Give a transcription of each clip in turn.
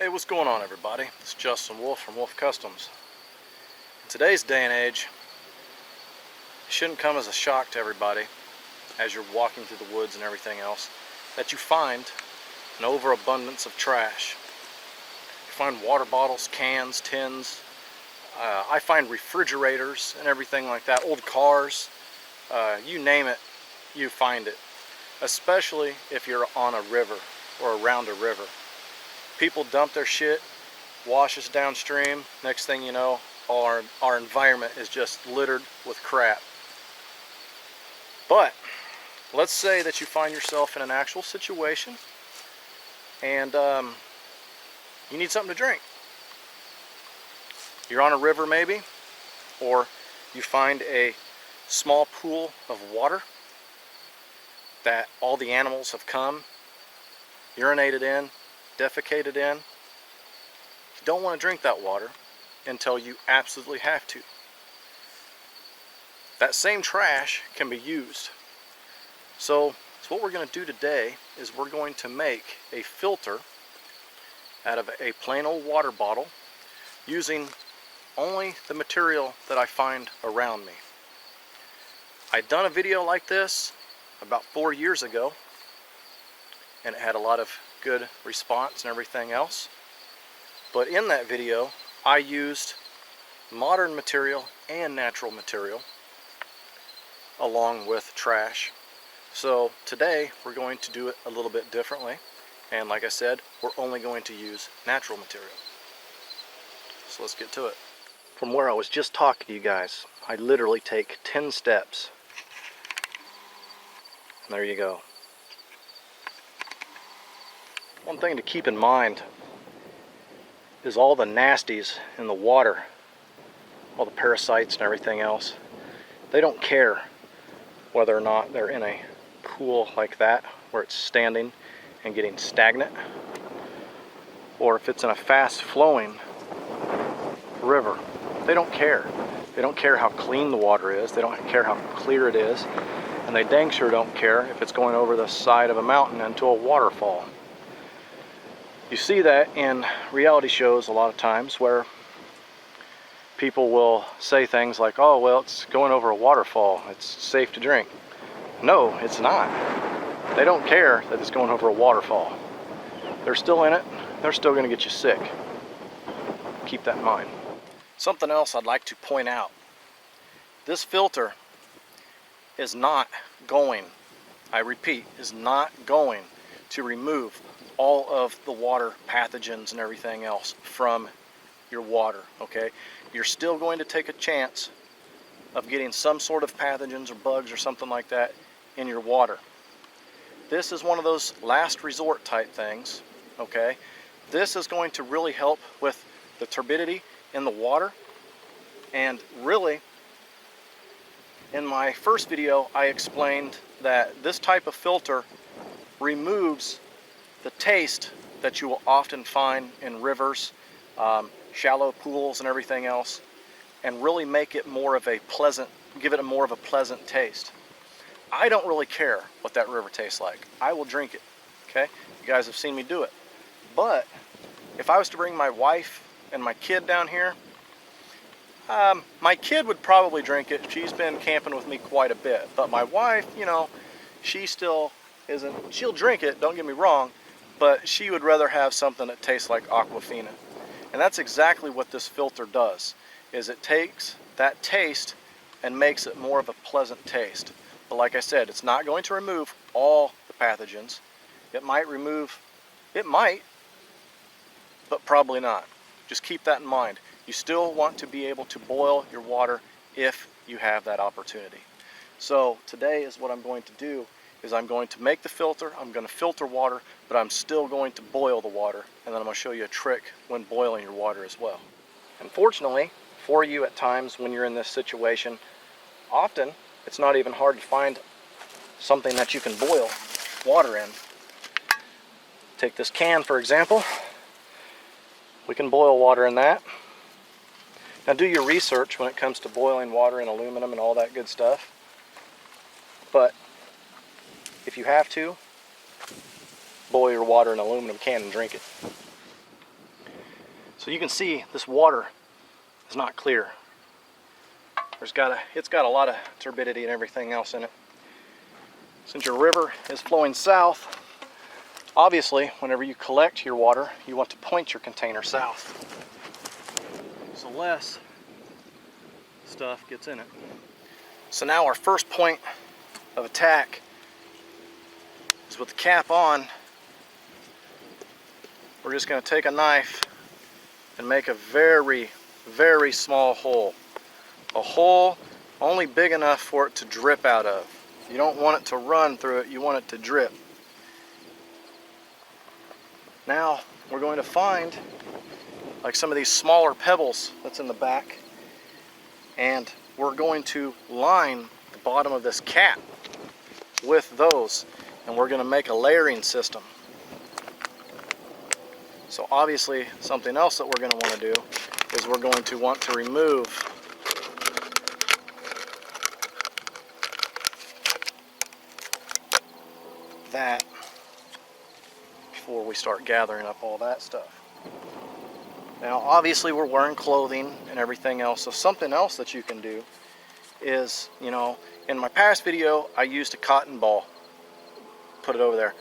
Hey, what's going on, everybody? It's Justin Wolf from Wolf Customs. In today's day and age, it shouldn't come as a shock to everybody as you're walking through the woods and everything else that you find an overabundance of trash. You find water bottles, cans, tins. I find refrigerators and everything like that, old cars. You name it, you find it. Especially if you're on a river or around a river. People dump their shit, washes downstream. Next thing you know, our environment is just littered with crap. But let's say that you find yourself in an actual situation and you need something to drink. You're on a river maybe, or you find a small pool of water that all the animals have come, urinated in, defecated in. You don't want to drink that water until you absolutely have to. That same trash can be used. So what we're going to do today is we're going to make a filter out of a plain old water bottle using only the material that I find around me. I'd done a video like this about 4 years ago, and it had a lot of good response and everything else. But in that video, I used modern material and natural material along with trash. So today we're going to do it a little bit differently, and like I said, we're only going to use natural material. So let's get to it. From where I was just talking to you guys, I literally take 10 steps. And there you go. One thing to keep in mind is all the nasties in the water, all the parasites and everything else. They don't care whether or not they're in a pool like that where it's standing and getting stagnant, or if it's in a fast flowing river. They don't care. They don't care how clean the water is. They don't care how clear it is. And they dang sure don't care if it's going over the side of a mountain into a waterfall. You see that in reality shows a lot of times where people will say things like, oh, well, it's going over a waterfall, it's safe to drink. No, it's not. They don't care that it's going over a waterfall. They're still in it. They're still going to get you sick. Keep that in mind. Something else I'd like to point out. This filter is not going, I repeat, is not going to remove all of the water pathogens and everything else from your water, okay? You're still going to take a chance of getting some sort of pathogens or bugs or something like that in your water. This is one of those last resort type things, okay? This is going to really help with the turbidity in the water. And really, in my first video, I explained that this type of filter removes the taste that you will often find in rivers, shallow pools and everything else, and really make it more of a pleasant, give it more of a pleasant taste. I don't really care what that river tastes like. I will drink it, okay? You guys have seen me do it. But if I was to bring my wife and my kid down here, my kid would probably drink it. She's been camping with me quite a bit. But my wife, you know, she still isn't, she'll drink it, don't get me wrong, but she would rather have something that tastes like Aquafina. And that's exactly what this filter does, is it takes that taste and makes it more of a pleasant taste. But like I said, it's not going to remove all the pathogens. It might, but probably not. Just keep that in mind. You still want to be able to boil your water if you have that opportunity. So today is what I'm going to do, is I'm going to make the filter, I'm going to filter water, but I'm still going to boil the water, and then I'm going to show you a trick when boiling your water as well. Unfortunately, for you at times when you're in this situation, often it's not even hard to find something that you can boil water in. Take this can, for example. We can boil water in that. Now do your research when it comes to boiling water in aluminum and all that good stuff. But if you have to, boil your water in an aluminum can and drink it. So you can see this water is not clear. It's got a lot of turbidity and everything else in it. Since your river is flowing south, obviously whenever you collect your water, you want to point your container south, so less stuff gets in it. So now our first point of attack is with the cap on. We're just going to take a knife and make a very, very small hole. A hole only big enough for it to drip out of. You don't want it to run through it, you want it to drip. Now we're going to find like some of these smaller pebbles that's in the back, and we're going to line the bottom of this cap with those, and we're going to make a layering system. So obviously something else that we're going to want to do is we're going to want to remove that before we start gathering up all that stuff. Now obviously we're wearing clothing and everything else, so something else that you can do is, you know, in my past video I used a cotton ball, put it over there.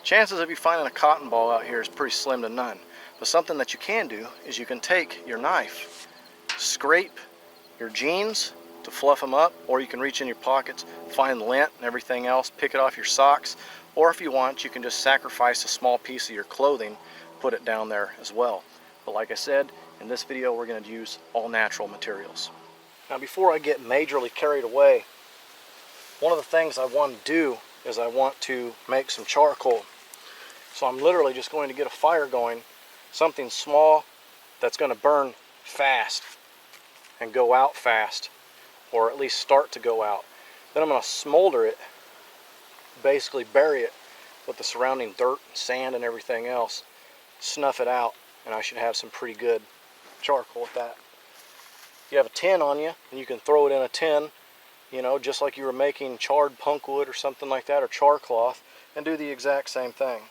Chances of you finding a cotton ball out here is pretty slim to none. But something that you can do is you can take your knife, scrape your jeans to fluff them up, or you can reach in your pockets, find lint and everything else, pick it off your socks, or if you want, you can just sacrifice a small piece of your clothing, put it down there as well. But like I said, in this video we're going to use all natural materials. Now before I get majorly carried away, one of the things I want to do is I want to make some charcoal. So I'm literally just going to get a fire going, something small that's going to burn fast and go out fast, or at least start to go out. Then I'm going to smolder it, basically bury it with the surrounding dirt, sand and everything else, snuff it out, and I should have some pretty good charcoal with that. You have a tin on you, and you can throw it in a tin, you know, just like you were making charred punk wood or something like that, or char cloth, and do the exact same thing.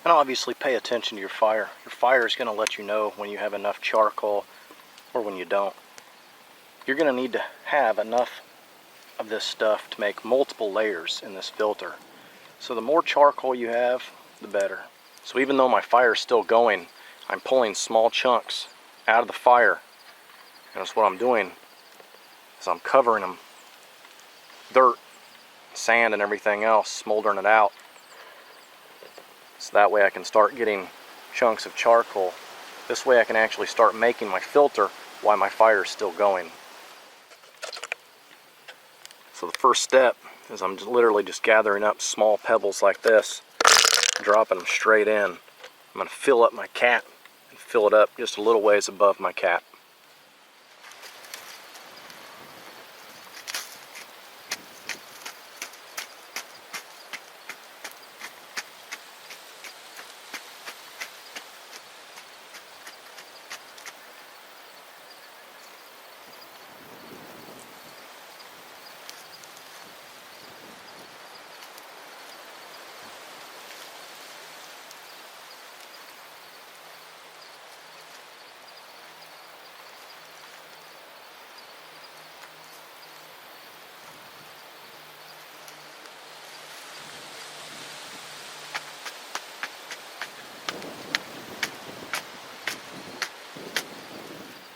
And obviously pay attention to your fire. Your fire is going to let you know when you have enough charcoal or when you don't. You're going to need to have enough of this stuff to make multiple layers in this filter. So the more charcoal you have, the better. So even though my fire is still going, I'm pulling small chunks out of the fire. And that's what I'm doing, is I'm covering them, dirt, sand and everything else, smoldering it out. So that way I can start getting chunks of charcoal. This way I can actually start making my filter while my fire is still going. So the first step is I'm literally just gathering up small pebbles like this, dropping them straight in. I'm going to fill up my cap and fill it up just a little ways above my cap.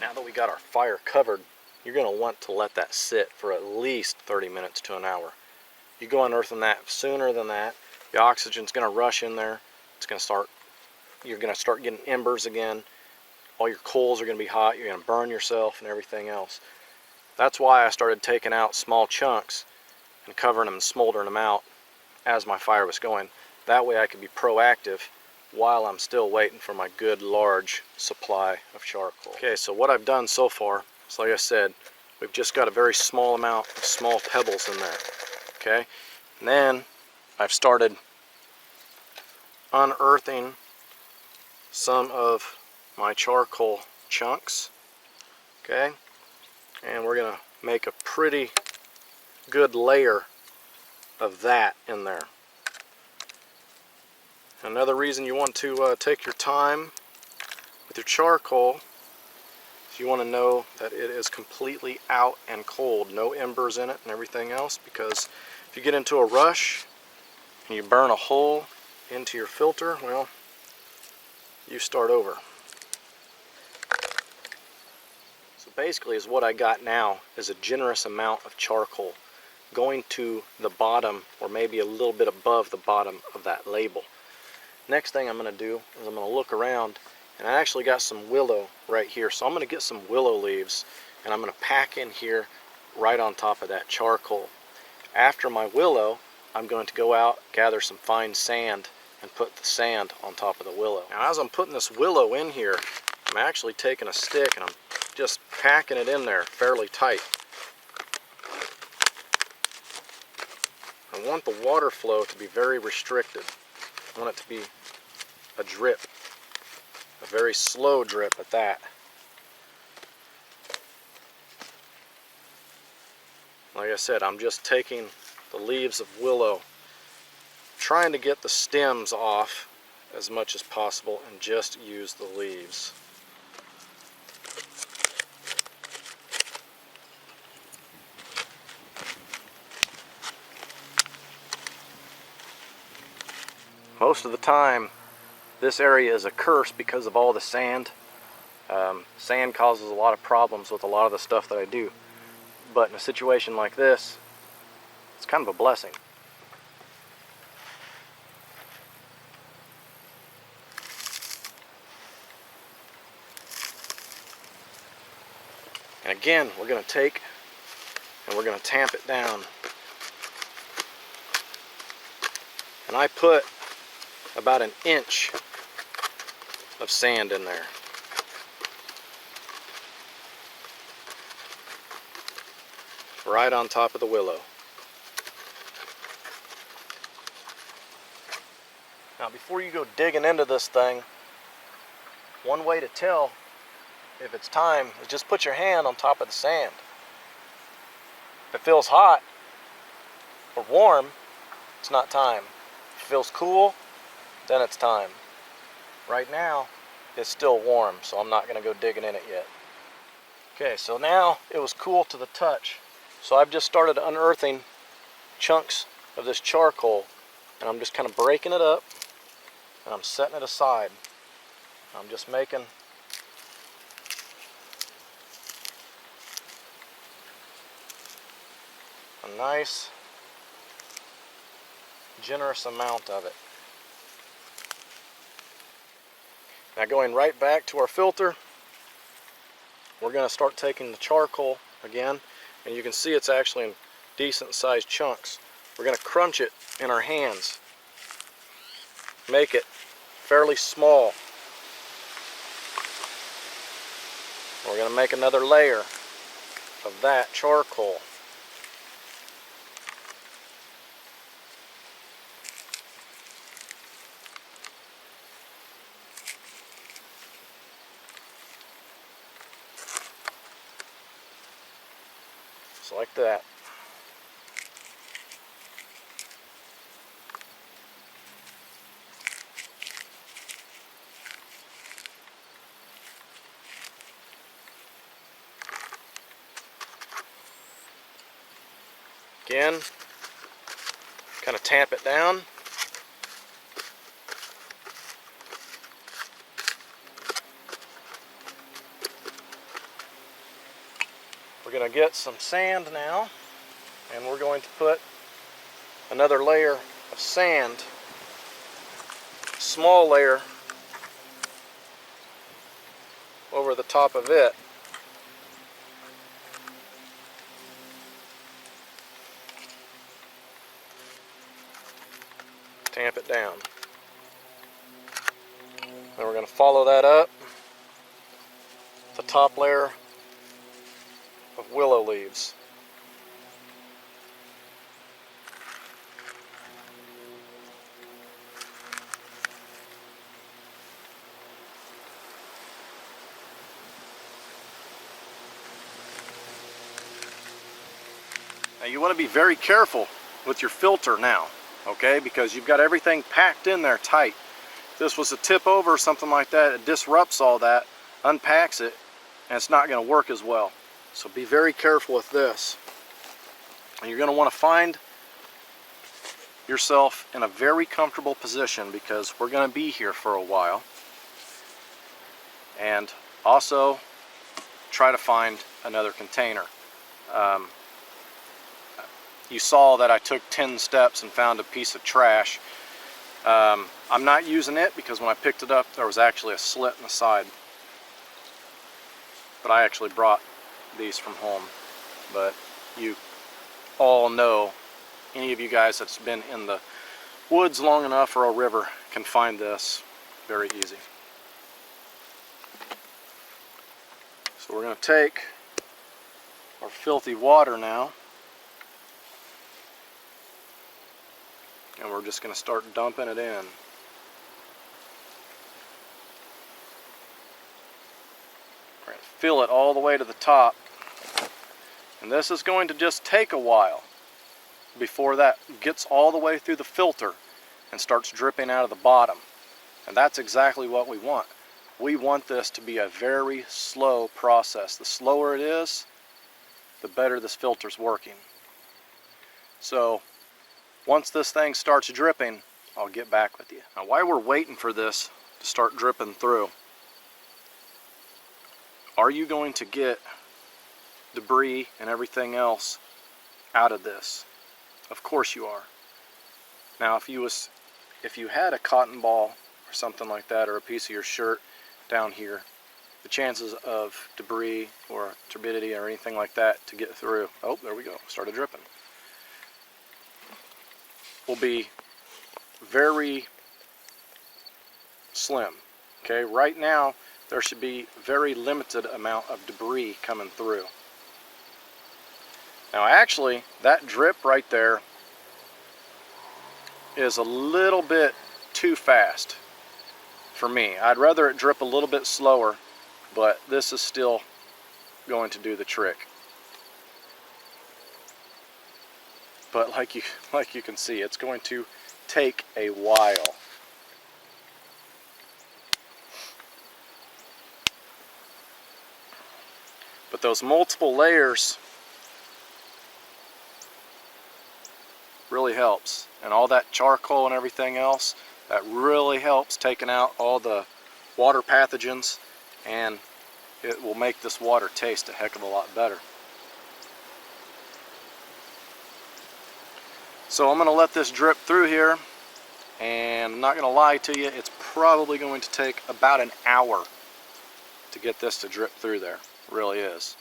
Now that we got our fire covered, you're going to want to let that sit for at least 30 minutes to an hour. You go unearthing that sooner than that, the oxygen's going to rush in there. It's going to start, you're going to start getting embers again. All your coals are going to be hot. You're going to burn yourself and everything else. That's why I started taking out small chunks and covering them and smoldering them out as my fire was going. That way I could be proactive while I'm still waiting for my good large supply of charcoal. Okay, so what I've done so far is, like I said, we've just got a very small amount of small pebbles in there. Okay, and then I've started unearthing some of my charcoal chunks. Okay, and we're gonna make a pretty good layer of that in there. Another reason you want to take your time with your charcoal is you want to know that it is completely out and cold, no embers in it and everything else, because if you get into a rush and you burn a hole into your filter, well, you start over. So basically is what I got now is a generous amount of charcoal going to the bottom, or maybe a little bit above the bottom of that label. Next thing I'm going to do is I'm going to look around, and I actually got some willow right here, so I'm going to get some willow leaves and I'm going to pack in here right on top of that charcoal. After my willow, I'm going to go out, gather some fine sand, and put the sand on top of the willow. Now as I'm putting this willow in here, I'm actually taking a stick and I'm just packing it in there fairly tight. I want the water flow to be very restricted. I want it to be a drip, a very slow drip at that. Like I said, I'm just taking the leaves of willow, trying to get the stems off as much as possible and just use the leaves. Most of the time, this area is a curse because of all the sand. Sand causes a lot of problems with a lot of the stuff that I do. But in a situation like this, it's kind of a blessing. And again, we're going to take and we're going to tamp it down. And I put about an inch of sand in there. Right on top of the willow. Now before you go digging into this thing, one way to tell if it's time is just put your hand on top of the sand. If it feels hot or warm, it's not time. If it feels cool, then it's time. Right now, it's still warm, so I'm not going to go digging in it yet. Okay, so now it was cool to the touch. So I've just started unearthing chunks of this charcoal, and I'm just kind of breaking it up, and I'm setting it aside. I'm just making a nice, generous amount of it. Now going right back to our filter, we're going to start taking the charcoal again, and you can see it's actually in decent sized chunks. We're going to crunch it in our hands, make it fairly small. We're going to make another layer of that charcoal. Just like that. Again, kind of tamp it down. We're going to get some sand now, and we're going to put another layer of sand, small layer, over the top of it. Tamp it down. Then we're going to follow that up with the top layer of willow leaves. Now you want to be very careful with your filter now, okay, because you've got everything packed in there tight. If this was a tip over or something like that, it disrupts all that, unpacks it, and it's not going to work as well. So be very careful with this. And you're going to want to find yourself in a very comfortable position, because we're going to be here for a while. And also try to find another container. You saw that I took 10 steps and found a piece of trash. I'm not using it because when I picked it up there was actually a slit in the side. But I actually brought these from home. But you all know, any of you guys that's been in the woods long enough or a river can find this very easy. So we're going to take our filthy water now, and we're just going to start dumping it in. We're going to fill it all the way to the top. And this is going to just take a while before that gets all the way through the filter and starts dripping out of the bottom. And that's exactly what we want. We want this to be a very slow process. The slower it is, the better this filter's working. So once this thing starts dripping, I'll get back with you. Now while we're waiting for this to start dripping through, are you going to get debris and everything else out of this? Of course you are. Now if you had a cotton ball or something like that, or a piece of your shirt down here, the chances of debris or turbidity or anything like that to get through, oh, there we go, started dripping, will be very slim. Okay, right now there should be very limited amount of debris coming through. Now actually that drip right there is a little bit too fast for me. I'd rather it drip a little bit slower, but this is still going to do the trick. But like you can see, it's going to take a while. But those multiple layers really helps, and all that charcoal and everything else, that really helps taking out all the water pathogens, and it will make this water taste a heck of a lot better. So I'm going to let this drip through here, and I'm not going to lie to you, it's probably going to take about an hour to get this to drip through there. It really is.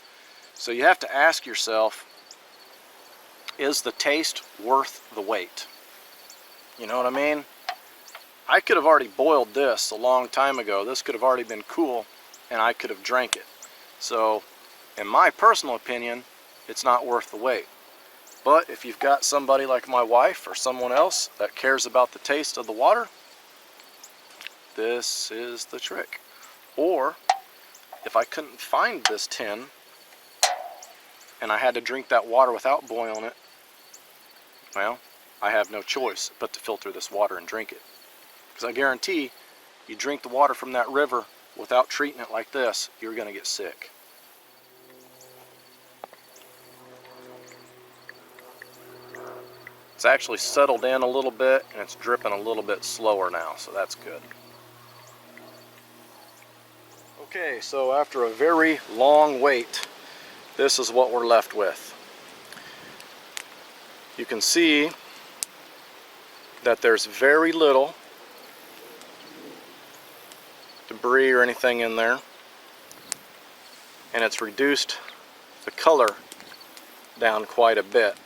So you have to ask yourself, is the taste worth the wait? You know what I mean? I could have already boiled this a long time ago. This could have already been cool, and I could have drank it. So, in my personal opinion, it's not worth the wait. But if you've got somebody like my wife or someone else that cares about the taste of the water, this is the trick. Or, if I couldn't find this tin, and I had to drink that water without boiling it, well, I have no choice but to filter this water and drink it. Because I guarantee, you drink the water from that river without treating it like this, you're going to get sick. It's actually settled in a little bit, and it's dripping a little bit slower now, so that's good. Okay, so after a very long wait, this is what we're left with. You can see that there's very little debris or anything in there, and it's reduced the color down quite a bit.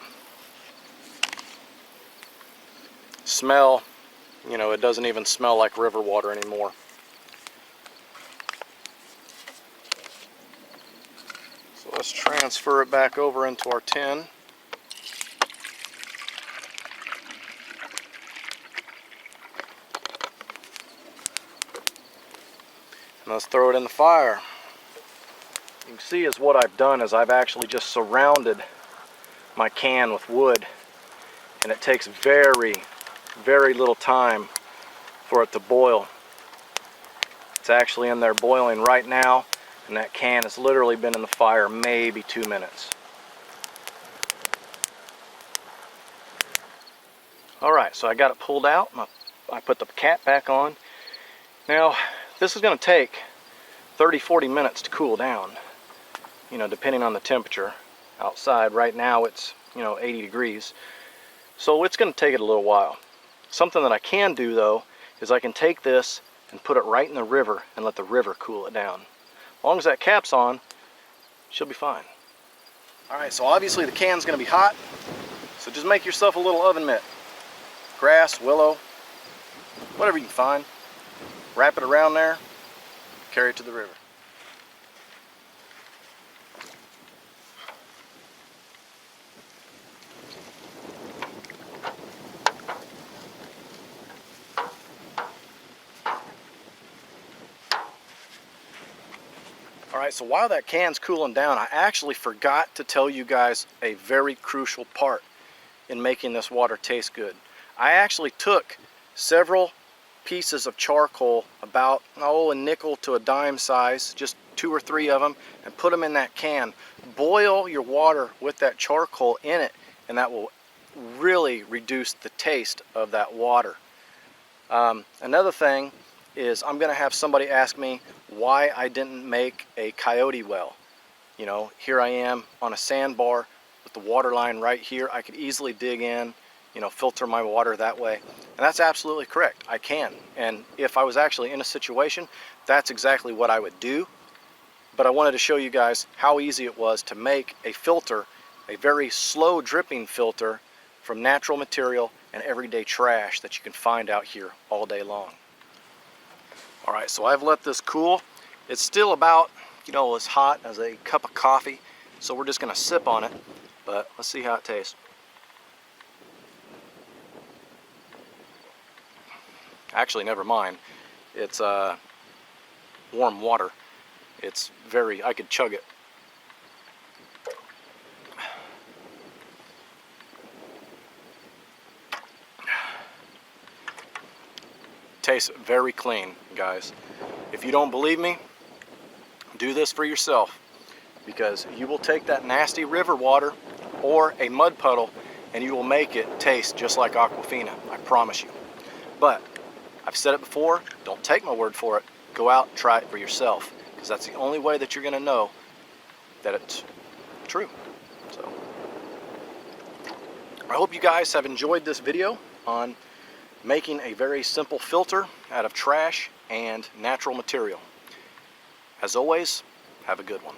Smell, you know, it doesn't even smell like river water anymore. So let's transfer it back over into our tin. And let's throw it in the fire. You can see is what I've done is I've actually just surrounded my can with wood, and it takes very little time for it to boil. It's actually in there boiling right now, and that can has literally been in the fire maybe 2 minutes. Alright, so I got it pulled out. I put the cap back on. Now, this is going to take 30-40 minutes to cool down, you know, depending on the temperature outside. Right now it's, you know, 80 degrees. So it's going to take it a little while. Something that I can do though is I can take this and put it right in the river and let the river cool it down. As long as that cap's on, she'll be fine. Alright, so obviously the can's going to be hot, so just make yourself a little oven mitt. Grass, willow, whatever you can find. Wrap it around there, carry it to the river. Alright, so while that can's cooling down, I actually forgot to tell you guys a very crucial part in making this water taste good. I actually took several pieces of charcoal, about a nickel to a dime size, just 2 or 3 of them, and put them in that can. Boil your water with that charcoal in it, and that will really reduce the taste of that water. Another thing is I'm going to have somebody ask me why I didn't make a coyote well. You know, here I am on a sandbar with the water line right here. I could easily dig in, you know, filter my water that way. And that's absolutely correct. I can. And if I was actually in a situation, that's exactly what I would do. But I wanted to show you guys how easy it was to make a filter, a very slow dripping filter from natural material and everyday trash that you can find out here all day long. Alright, so I've let this cool. It's still about, you know, as hot as a cup of coffee. So we're just going to sip on it. But let's see how it tastes. Actually, never mind. It's warm water. It's very, I could chug it. Tastes very clean, guys. If you don't believe me, do this for yourself, because you will take that nasty river water or a mud puddle and you will make it taste just like Aquafina. I promise you. But I've said it before, don't take my word for it. Go out and try it for yourself, because that's the only way that you're going to know that it's true. So I hope you guys have enjoyed this video on making a very simple filter out of trash and natural material. As always, have a good one.